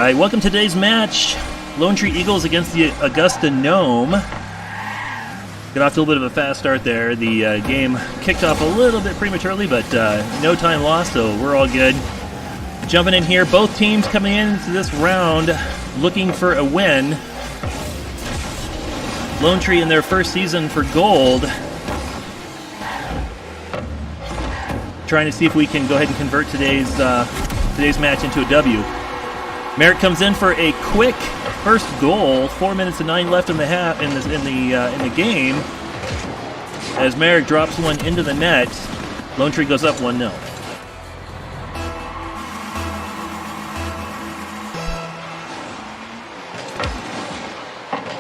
Alright, welcome to today's match. Lone Tree Eagles against the Augusta Gnome. Got off to a little bit of a fast start there. The game kicked off a little bit prematurely, but no time lost, so we're all good. Jumping in here, both teams coming into this round looking for a win. Lone Tree in their first season for gold. Trying to see if we can go ahead and convert today's match into a W. Merrick comes in for a quick first goal. 4 minutes and 9 left in the half in the game. As Merrick drops one into the net, Lone Tree goes up 1-0.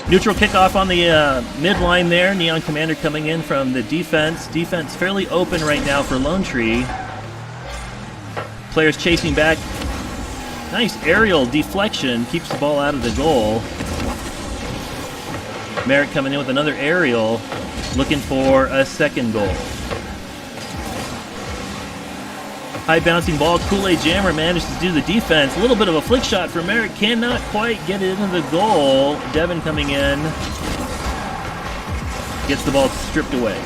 Neutral kickoff on the midline there. Neon Commander coming in from the defense. Defense fairly open right now for Lone Tree. Players chasing back. Nice aerial deflection. Keeps the ball out of the goal. Merrick coming in with another aerial. Looking for a second goal. High bouncing ball. Kool-Aid Jammer manages to do the defense. A little bit of a flick shot for Merrick. Cannot quite get it into the goal. Devin coming in. Gets the ball stripped away.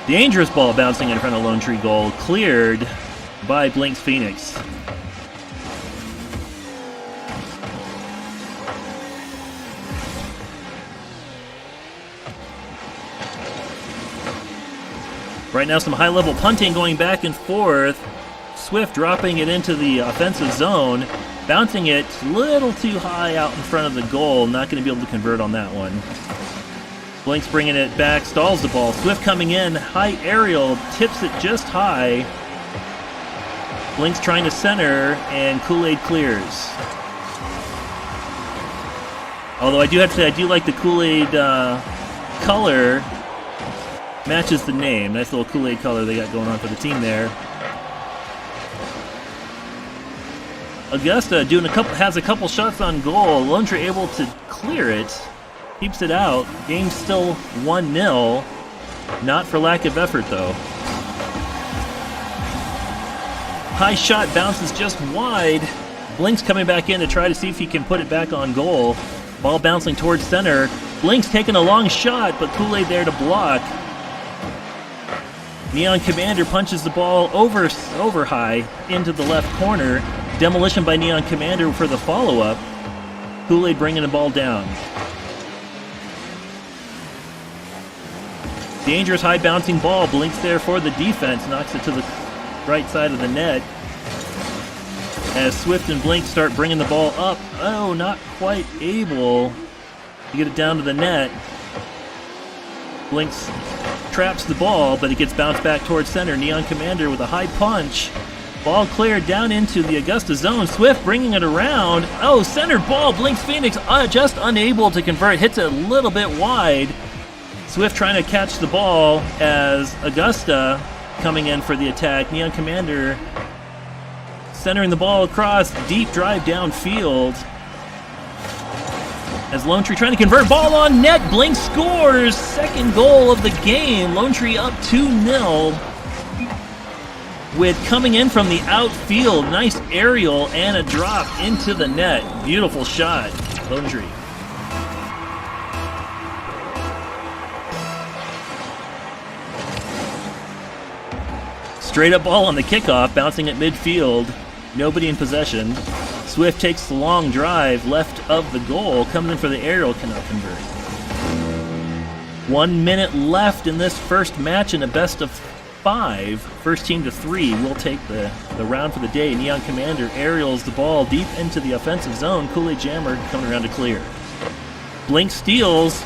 Dangerous ball bouncing in front of Lone Tree goal. Cleared by Blink's Phoenix. Right now some high-level punting going back and forth. Swift dropping it into the offensive zone. Bouncing it a little too high out in front of the goal. Not going to be able to convert on that one. Blink's bringing it back, stalls the ball. Swift coming in, high aerial, tips it just high. Blink's trying to center, and Kool-Aid clears. Although I do have to say, I do like the Kool-Aid color. Matches the name. Nice little Kool-Aid color they got going on for the team there. Augusta has a couple shots on goal. Lone Tree able to clear it. Keeps it out. Game's still 1-0. Not for lack of effort, though. High shot bounces just wide. Blink's coming back in to try to see if he can put it back on goal. Ball bouncing towards center. Blink's taking a long shot, but Kool-Aid there to block. Neon Commander punches the ball over high into the left corner. Demolition by Neon Commander for the follow-up. Kool-Aid bringing the ball down. Dangerous high bouncing ball. Blinks there for the defense. Knocks it to the right side of the net. As Swift and Blink start bringing the ball up. Oh, not quite able to get it down to the net. Blinks traps the ball, but it gets bounced back towards center. Neon Commander with a high punch. Ball cleared down into the Augusta zone. Swift bringing it around. Oh, center ball. Blink's Phoenix just unable to convert. Hits it a little bit wide. Swift trying to catch the ball as Augusta coming in for the attack. Neon Commander centering the ball across. Deep drive downfield. As Lone Tree trying to convert. Ball on net. Blink scores. Second goal of the game. Lone Tree up 2-0. With coming in from the outfield. Nice aerial and a drop into the net. Beautiful shot. Lone Tree. Straight up ball on the kickoff, bouncing at midfield. Nobody in possession. Swift takes the long drive left of the goal. Coming in for the aerial, cannot convert. 1 minute left in this first match in a best of 5. First team to 3 will take the round for the day. Neon Commander aerials the ball deep into the offensive zone. Kool-Aid Jammer coming around to clear. Blink steals.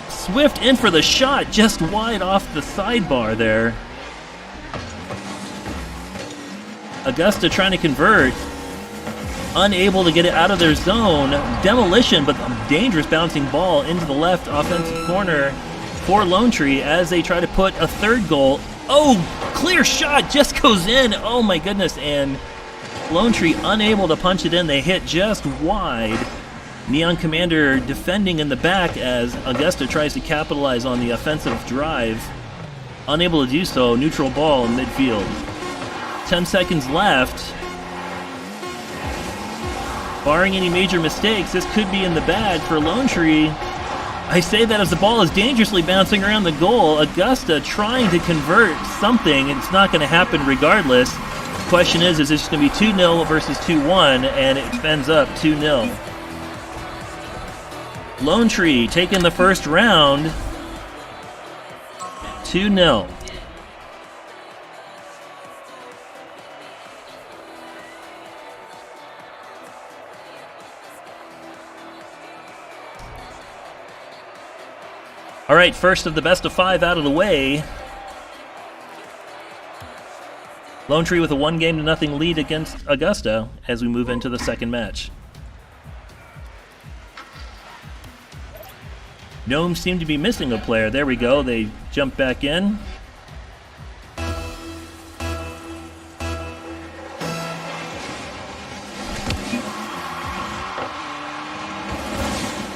Swift in for the shot, just wide off the sidebar there. Augusta trying to convert. Unable to get it out of their zone. Demolition, but a dangerous bouncing ball into the left offensive corner for Lone Tree as they try to put a third goal. Oh, clear shot, just goes in. Oh my goodness, and Lone Tree unable to punch it in. They hit just wide. Neon Commander defending in the back as Augusta tries to capitalize on the offensive drive. Unable to do so, neutral ball in midfield. 10 seconds left. Barring any major mistakes, this could be in the bag for Lone Tree. I say that as the ball is dangerously bouncing around the goal. Augusta trying to convert something. It's not going to happen regardless. Question is this going to be 2-0 versus 2-1, and it ends up 2-0. Lone Tree taking the first round, 2-0. All right, first of the best of 5 out of the way. Lone Tree with a 1-0 lead against Augusta as we move into the second match. Gnomes seem to be missing a player. There we go. They jump back in.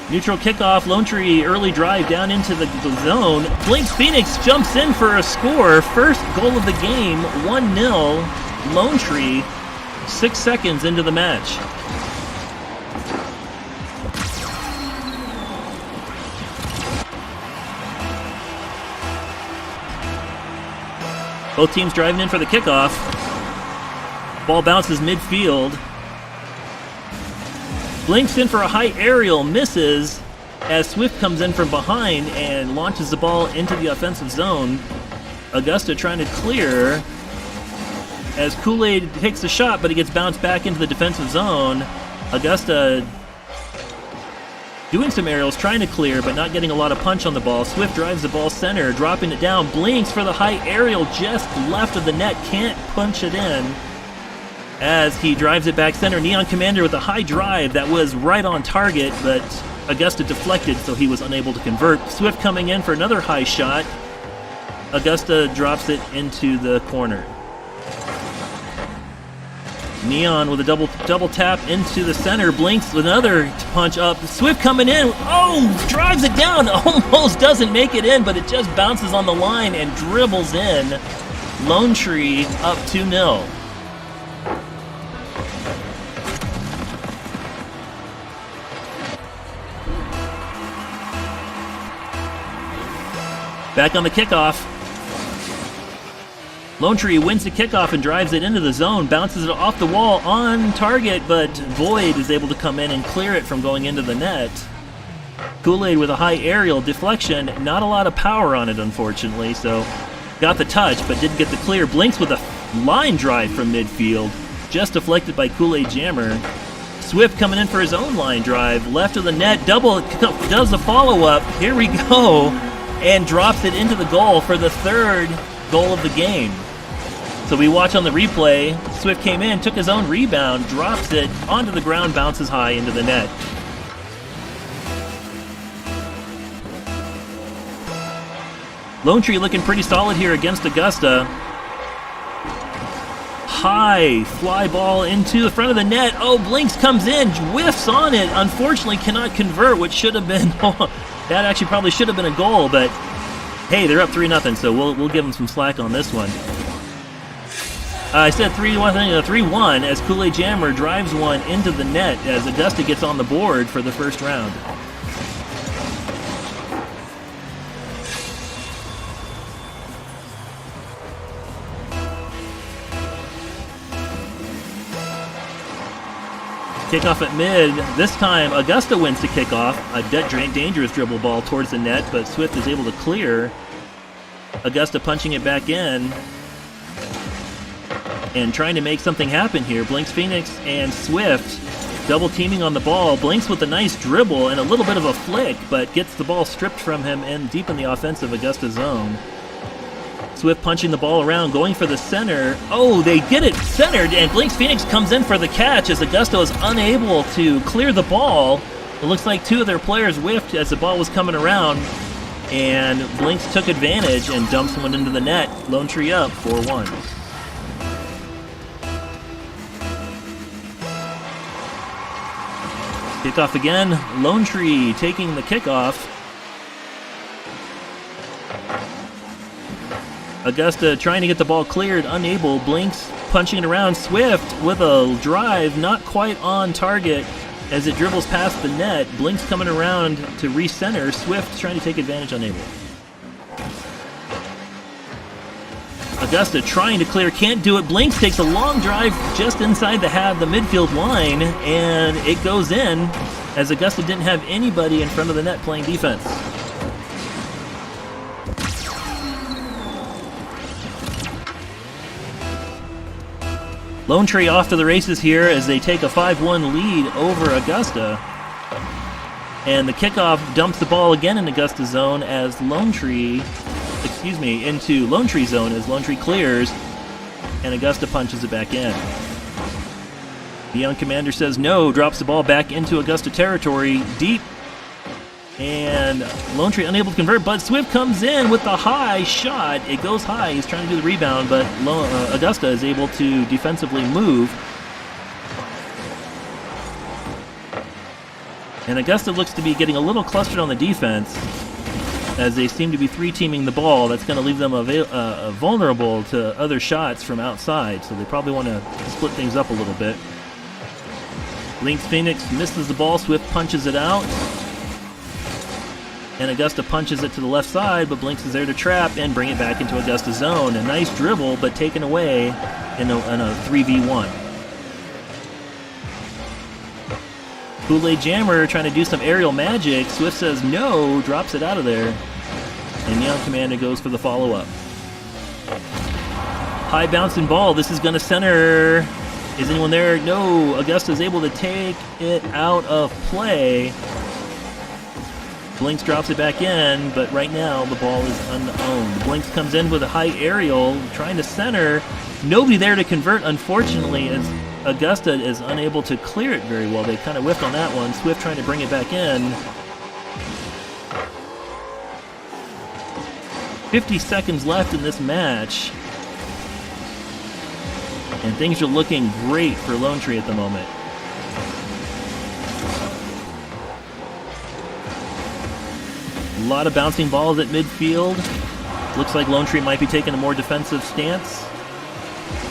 Neutral kickoff, Lone Tree early drive down into the zone. Blinks Phoenix jumps in for a score. First goal of the game, 1-0. Lone Tree, 6 seconds into the match. Both teams driving in for the kickoff. Ball bounces midfield. Blinks in for a high aerial, misses as Swift comes in from behind and launches the ball into the offensive zone. Augusta trying to clear as Kool-Aid takes the shot, but it gets bounced back into the defensive zone. Augusta doing some aerials, trying to clear, but not getting a lot of punch on the ball. Swift drives the ball center, dropping it down. Blinks for the high aerial just left of the net, can't punch it in. As he drives it back center, Neon Commander with a high drive that was right on target, but Augusta deflected, so he was unable to convert. Swift coming in for another high shot. Augusta drops it into the corner. Neon with a double tap into the center. Blinks with another punch up. Swift coming in. Oh, drives it down. Almost doesn't make it in, but it just bounces on the line and dribbles in. Lone Tree up 2-0. Back on the kickoff. Lone Tree wins the kickoff and drives it into the zone, bounces it off the wall on target, but Void is able to come in and clear it from going into the net. Kool-Aid with a high aerial deflection, not a lot of power on it unfortunately, so got the touch but didn't get the clear. Blinks with a line drive from midfield, just deflected by Kool-Aid Jammer. Swift coming in for his own line drive, left of the net, double, does the follow-up, here we go, and drops it into the goal for the third goal of the game. So we watch on the replay, Swift came in, took his own rebound, drops it onto the ground, bounces high into the net. Lone Tree looking pretty solid here against Augusta. High fly ball into the front of the net. Oh, Blinks comes in, whiffs on it, unfortunately cannot convert, which should have been... That actually probably should have been a goal, but hey, they're up 3-0, so we'll give them some slack on this one. I said 3-1 as Kool-Aid Jammer drives one into the net as Augusta gets on the board for the first round. Kickoff at mid. This time, Augusta wins the kickoff. A dangerous dribble ball towards the net, but Swift is able to clear. Augusta punching it back in and trying to make something happen here. Blinks Phoenix and Swift double teaming on the ball. Blinks with a nice dribble and a little bit of a flick, but gets the ball stripped from him and deep in the offensive Augusta zone. Swift punching the ball around, going for the center. Oh, they get it centered, and Blinks Phoenix comes in for the catch as Augusta is unable to clear the ball. It looks like two of their players whiffed as the ball was coming around, and Blinks took advantage and dumps one into the net. Lone Tree up 4-1. Kickoff again. Lone Tree taking the kickoff. Augusta trying to get the ball cleared, unable. Blinks punching it around. Swift with a drive, not quite on target as it dribbles past the net. Blinks coming around to recenter. Swift trying to take advantage, unable. Augusta trying to clear, can't do it. Blinks takes a long drive just inside the midfield line, and it goes in as Augusta didn't have anybody in front of the net playing defense. Lone Tree off to the races here as they take a 5-1 lead over Augusta. And the kickoff dumps the ball again in Augusta zone as into Lone Tree zone as Lone Tree clears, and Augusta punches it back in. The young commander says no, drops the ball back into Augusta territory, deep, and Lone Tree unable to convert, but Swift comes in with the high shot. It goes high, he's trying to do the rebound, but Augusta is able to defensively move. And Augusta looks to be getting a little clustered on the defense as they seem to be three-teaming the ball. That's going to leave them vulnerable to other shots from outside, so they probably want to split things up a little bit. Lynx Phoenix misses the ball. Swift punches it out. And Augusta punches it to the left side, but Blinks is there to trap and bring it back into Augusta's zone. A nice dribble, but taken away in a 3v1. Kool-Aid Jammer trying to do some aerial magic. Swift says no, drops it out of there. And Neon Commander goes for the follow-up. High bouncing ball. This is going to center. Is anyone there? No. Augusta is able to take it out of play. Blinks drops it back in, but right now the ball is unowned. Blinks comes in with a high aerial, trying to center. Nobody there to convert, unfortunately, as Augusta is unable to clear it very well. They kind of whiffed on that one. Swift trying to bring it back in. 50 seconds left in this match. And things are looking great for Lone Tree at the moment. A lot of bouncing balls at midfield. Looks like Lone Tree might be taking a more defensive stance.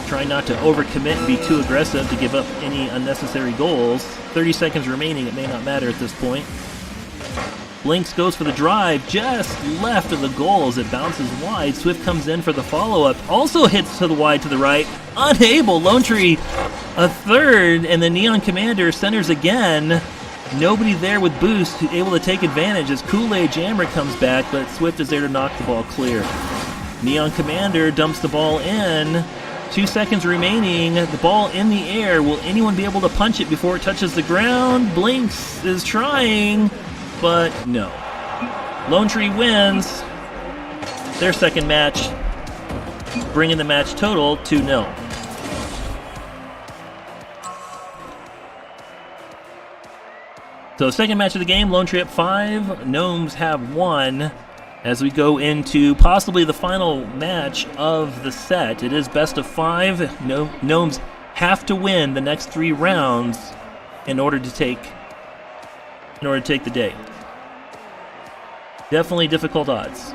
Trying not to overcommit and be too aggressive to give up any unnecessary goals. 30 seconds remaining, it may not matter at this point. Blinks goes for the drive, just left of the goal as it bounces wide. Swift comes in for the follow-up, also hits to the wide to the right. Unable, Lone Tree a third, and the Neon Commander centers again. Nobody there with boost, able to take advantage as Kool-Aid Jammer comes back, but Swift is there to knock the ball clear. Neon Commander dumps the ball in. 2 seconds remaining. The ball in the air. Will anyone be able to punch it before it touches the ground? Blinks is trying, but no. Lone Tree wins their second match, bringing the match total to 0. So second match of the game, Lone Tree up 5, Gnomes have 1. As we go into possibly the final match of the set. It is best of 5. Gnomes have to win the next 3 rounds in order to take the day. Definitely difficult odds.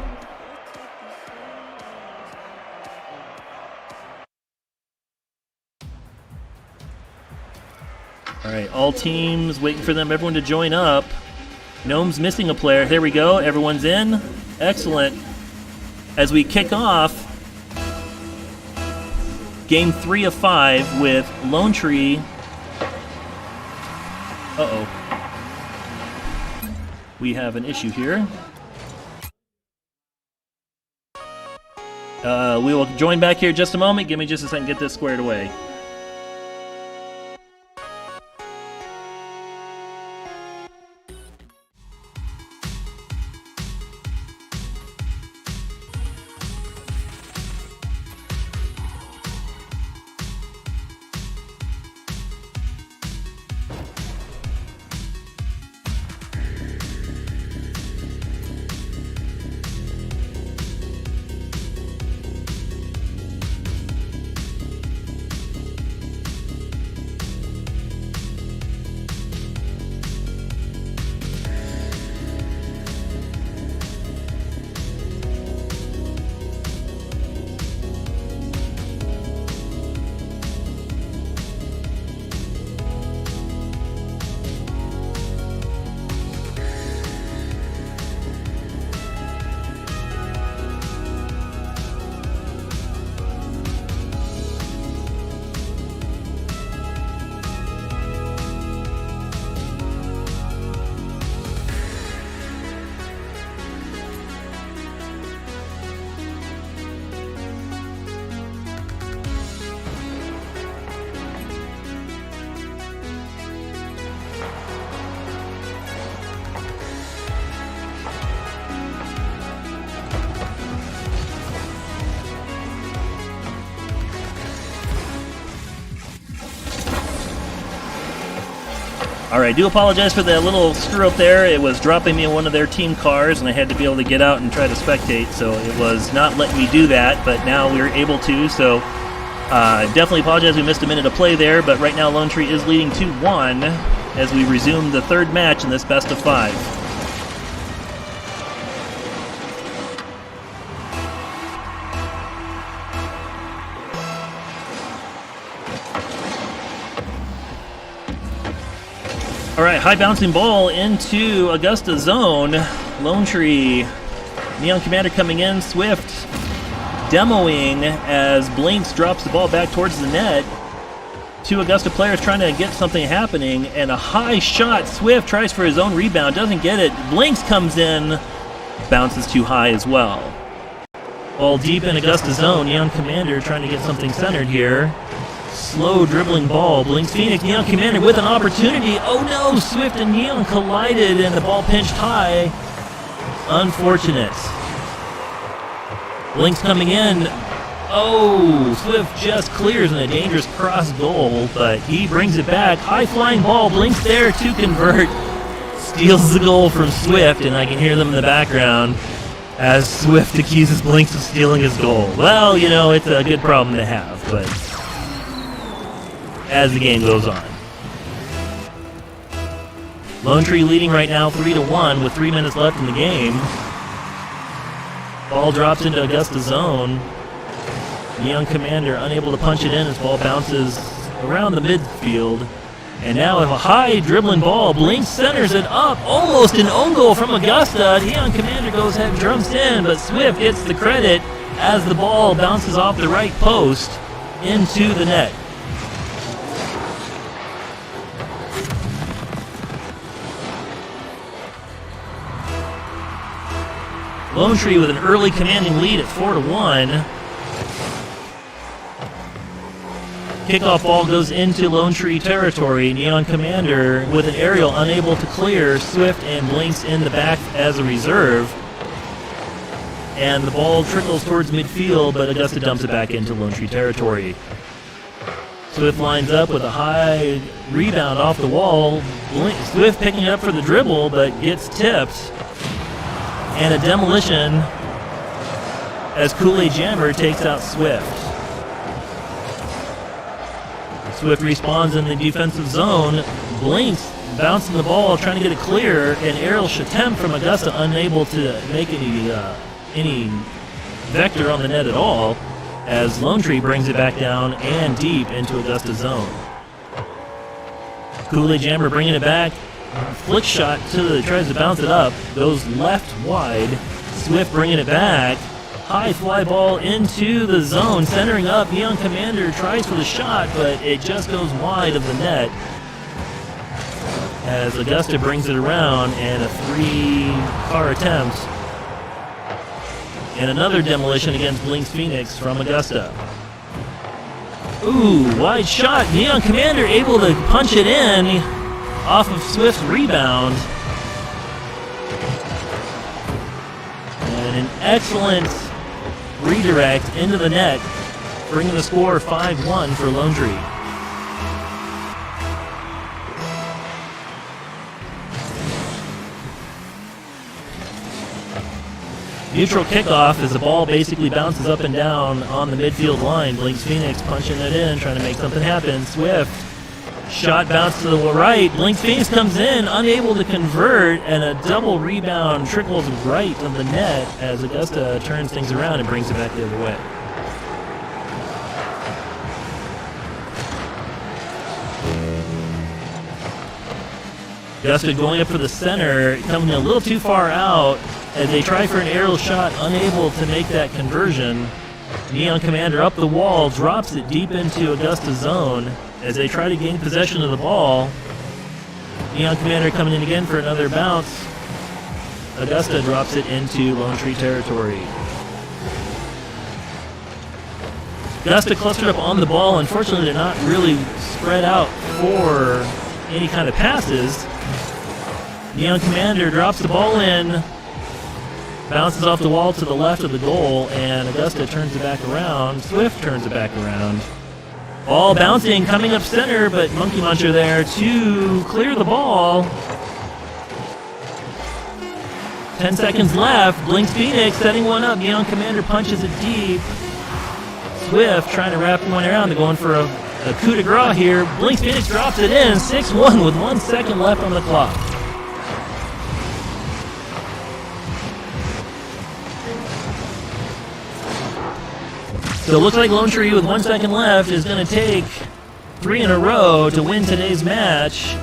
All right, all teams waiting for everyone to join up. Gnomes missing a player. There we go. Everyone's in. Excellent. As we kick off game 3 of 5 with Lone Tree. Uh-oh. We have an issue here. We will join back here in just a moment. Give me just a second to get this squared away. All right, I do apologize for the little screw up there. It was dropping me in one of their team cars, and I had to be able to get out and try to spectate, so it was not letting me do that, but now we're able to, so definitely apologize we missed a minute of play there, but right now Lone Tree is leading 2-1 as we resume the third match in this best of 5. All right, high bouncing ball into Augusta zone. Lone Tree, Neon Commander coming in. Swift demoing as Blinks drops the ball back towards the net. Two Augusta players trying to get something happening, and a high shot. Swift tries for his own rebound, doesn't get it. Blinks comes in, bounces too high as well. Ball deep in Augusta zone. Neon Commander trying to get something centered here. Slow dribbling ball. Blinks Phoenix. Neon Commander with an opportunity. Oh no! Swift and Neon collided and the ball pinched high. Unfortunate. Blinks coming in. Oh! Swift just clears in a dangerous cross goal, but he brings it back. High flying ball. Blinks there to convert. Steals the goal from Swift, and I can hear them in the background as Swift accuses Blinks of stealing his goal. Well, you know, it's a good problem to have, but as the game goes on. Lone Tree leading right now 3-1 with 3 minutes left in the game. Ball drops into Augusta zone. Neon Commander unable to punch it in as ball bounces around the midfield. And now with a high dribbling ball, Blinks centers it up. Almost an own goal from Augusta. Neon Commander goes ahead, drums in, but Swift gets the credit as the ball bounces off the right post into the net. Lone Tree with an early commanding lead at 4-1. Kickoff ball goes into Lone Tree territory. Neon Commander with an aerial unable to clear. Swift and Blinks in the back as a reserve. And the ball trickles towards midfield, but Augusta dumps it back into Lone Tree territory. Swift lines up with a high rebound off the wall. Swift picking it up for the dribble, but gets tipped. And a demolition as Kool-Aid Jammer takes out Swift. Swift respawns in the defensive zone. Blinks bouncing the ball, trying to get it clear. An aerial attempt from Augusta, unable to make any vector on the net at all, as Lone Tree brings it back down and deep into Augusta zone. Kool-Aid Jammer bringing it back. Flick shot tries to bounce it up, goes left wide. Swift bringing it back. High fly ball into the zone, centering up. Neon Commander tries for the shot, but it just goes wide of the net as Augusta brings it around, and a 3-car attempt. And another demolition against Blinks Phoenix from Augusta. Ooh, wide shot. Neon Commander able to punch it in off of Swift's rebound. And an excellent redirect into the net, bringing the score 5-1 for Lone Tree. Neutral kickoff as the ball basically bounces up and down on the midfield line. Blinks Phoenix punching it in, trying to make something happen. Swift shot bounce to the right. Blinks Phoenix comes in, unable to convert, and a double rebound trickles right of the net as Augusta turns things around and brings it back the other way. Augusta going up for the center, coming a little too far out as they try for an aerial shot, unable to make that conversion. Neon Commander up the wall, drops it deep into Augusta zone as they try to gain possession of the ball. Neon Commander coming in again for another bounce. Augusta drops it into Lone Tree territory. Augusta clustered up on the ball. Unfortunately, they're not really spread out for any kind of passes. Neon Commander drops the ball in, bounces off the wall to the left of the goal, and Augusta turns it back around. Swift turns it back around Ball bouncing, coming up center, but Monkey Muncher there to clear the ball. 10 seconds left. Blinks Phoenix setting one up. Neon Commander punches it deep. Swift trying to wrap one around. They're going for a coup de grace here. Blinks Phoenix drops it in. 6-1 with 1 second left on the clock. So it looks like Lone Tree with 1 second left is going to take 3 in a row to win today's match.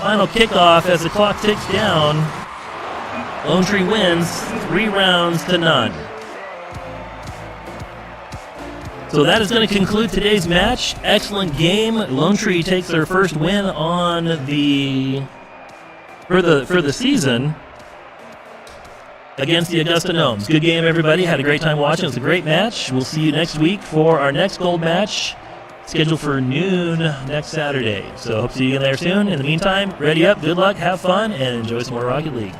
Final kickoff as the clock ticks down. Lone Tree wins 3 rounds to none. So that is going to conclude today's match. Excellent game. Lone Tree takes their first win on for the season against the Augusta Gnomes. Good game, everybody. Had a great time watching. It was a great match. We'll see you next week for our next gold match, scheduled for noon next Saturday. So hope to see you there soon. In the meantime, ready up, good luck, have fun, and enjoy some more Rocket League.